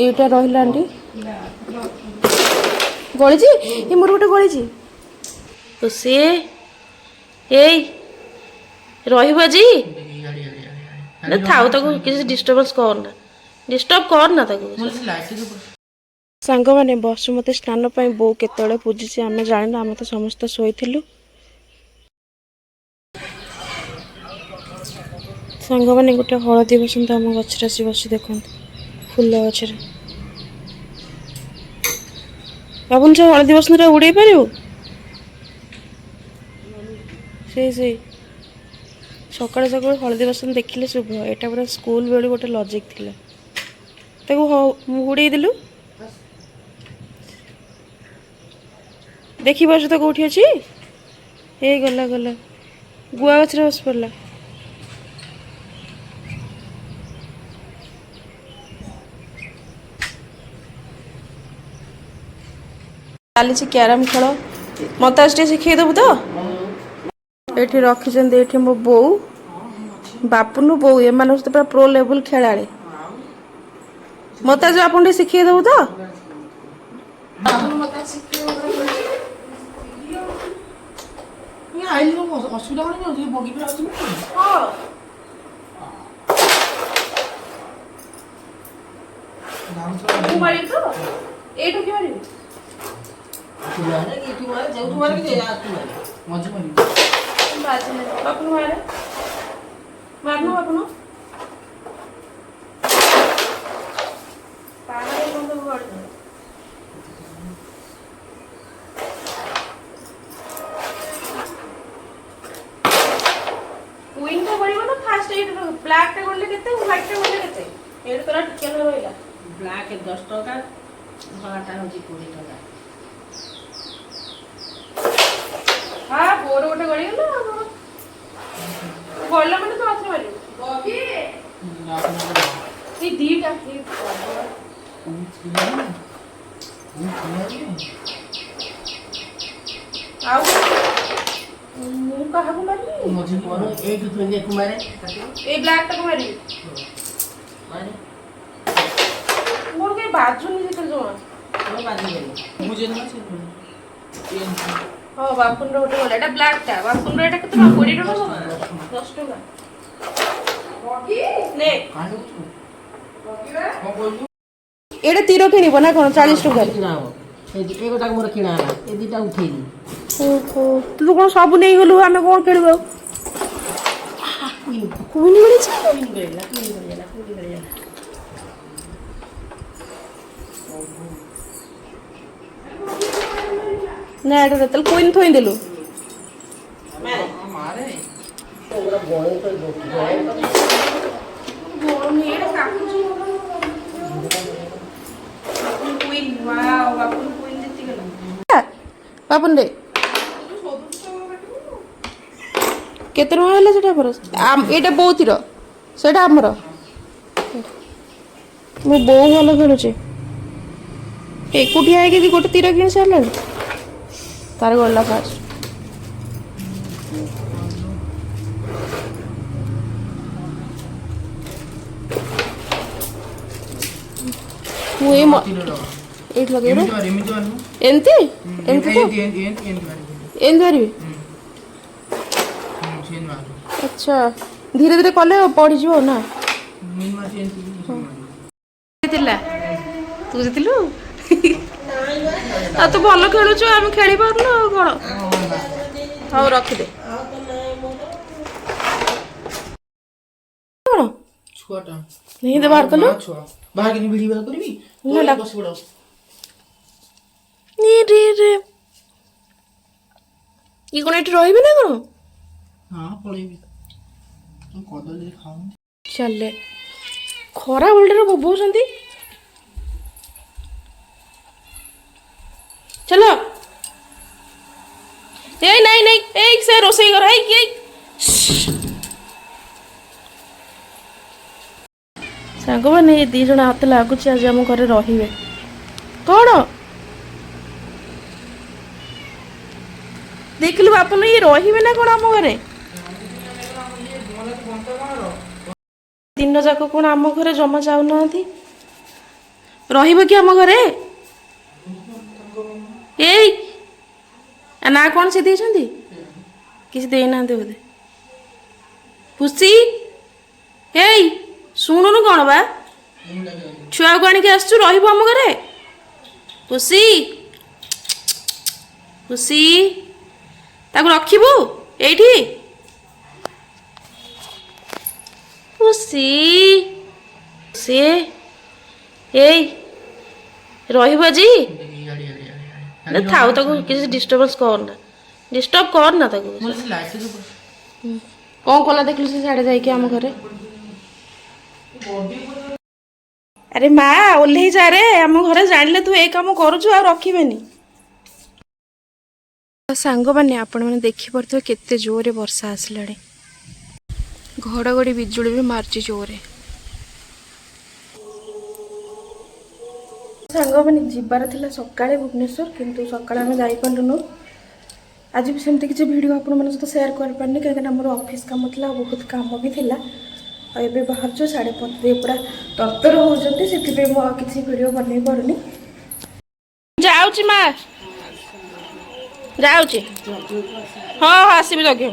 এইটা রহিলা আন্টি গড়িছি এই মোর গোটে গড়িছি তো সে এই রহিব আଜି না থাও তাকে কিছু ডিস্টর্বান্স কর না তাকে ସାଙ୍ଗମାନେ ବସୁମତୀ ସ୍ନାନ ପାଇଁ ବୋଉ କେତେବେଳେ ପୂଜିଛି ଆମେ ଜାଣିନୁ ଆମେ ତ ସମସ୍ତେ ଶୋଇଥିଲୁ ସାଙ୍ଗମାନେ ଗୋଟେ ହଳଦୀ ବସନ୍ତ ଆମ ଗଛରେ ଆସି ବସି ଦେଖନ୍ତୁ ଫୁଲ ଗଛରେ ବାବୁନ ସେ ହଳଦୀ ବସନ୍ତଟା ଉଡ଼େଇ ପାରିବୁ ସେଇ ସକାଳୁ ସକାଳୁ ହଳଦୀ ବସନ୍ତ ଦେଖିଲେ ଶୁଭ ଏଇଟା ପୁରା ସ୍କୁଲ ବେଳୁ ଗୋଟେ ଲଜିକ୍ ଥିଲା ତାକୁ ଉଡ଼େଇ ଦେଲୁ ଦେଖିପାରୁଛୁ ତ କେଉଁଠି ଅଛି ଏଇ ଗଲା ଗୁଆ ଗଛରେ ବସି ପଡ଼ିଲା ଚାଲିଛି କ୍ୟାରମ୍ ଖେଳ ମୋତେ ଆଜି ଟିକେ ଶିଖେଇଦେବୁ ତ ଏଠି ରଖିଛନ୍ତି ଏଠି ମୋ ବୋଉ ବାପୁନୁ ବୋଉ ଏମାନଙ୍କ ସହିତ ପୁରା ପ୍ରୋ ଲେବୁଲ ଖେଳାଳି ମୋତେ ଆଜି ଆପଣ ଟିକେ ଶିଖେଇଦେବୁ ତ ब्लैक टा गोले केते व्हाइट टा गोले केते एड तोरा टिके न होइला ब्लैक 10 टका भाटा होजी 20 टका हां बोर गोटे गड़ी गेला गोला माने तो आथरे मारी बबी ई दीटा आउ मु कहा को मारी मुझे कोन एक थोंगे कुमारे ए ब्लैक टा कुमारी मारे मोर के बाजू नहीं कर जो वो बाजू गई मुझे ना से हां बापुन रो गोटे गोला एटा ब्लैक टा बापुन रो एटा केतना 20 टका 10 टका बगी ने काढू बगी रे को बोलू एटा तीरो किनिबो ना कोन 40 टका किनाबो ए गोटा मोर किना ए दिटा उठेई ओहो तू कौन सब नहीं गलु आमे कौन खेलबो कोइन मिले छ कोइन गइला ना एटा तल कोइन थोइ देलु मारे ओरा गोळे तो गोळ में एटा काकू कोइन वाओ बापुन कोइन जिति गेला बापुन दे केते टका होला सेटा पर एटा बोउतिर सेटा हमर मो बो भलो खेलु छे एकुटिया है कि गोटे तीर किन सारला तार गला फास्ट मु ए एट लगे रे एंती धरबी अच्छा धीरे धीरे कले पड़ी जीव ना तू जितिलु तू भल खेलुछु आम खेली पारनु कौन हाँ रखिदे कौन छुआटा नहीं दे बाहर कलु बाहर के वीडियो वाला करबी ना बस बड़ो नी रे रे ये कोन एट रहिबे ना कोन हां पळेबी तुम कदली खाऊ चले खरा बोलडे रे बोबोसंती चलो ए नहीं एक से रोसई कर है कि सांग मैंने ये दी जन हाथ लगुच आज आम घर रे कौन देखलु बापन ये रे ना कौन आम घरे दिन जाक कौन आम घरे जमा जाऊना रही कि आम घरे एई ना कौन से देइछंदी किसी देना बोधे खुशी एई शुणुनु कौन बा छुआ को आनिक आसचु रहिबु आम घरे खुशी खुशी ताको रखिबु एठी खुशी से एई रहिबु जी थाऊ ताको किसी डिस्टर्बेंस करना डिस्टर्ब करना ताको कौन कला देखलु से साड़े जाइके आम घरे अरे माँ ओल्हे जा रे आम घरे जानिले तू ए काम करूछु आ रखिबेनी सांग माने आपण माने देखि परथो केते जोरे वर्षा आसलाणी घड़घड़ी बिजुली भी मारची जोरे सांग माने जिबार थिला सकाळे भुवनेश्वर किंतु सकाळे आमे जाई पारलुनु आज भी सेमती किसी वीडियो आपण मन सहित शेयर कर पारनी कहीं आम ऑफिस काम था बहुत काम भी थिला एबे बाहर 5:30 पूरा तरतर होती से किसी वीडियो बन पारुनी जाऊँगी माँ जाऊँगी हाँ हाँ आसबि जगह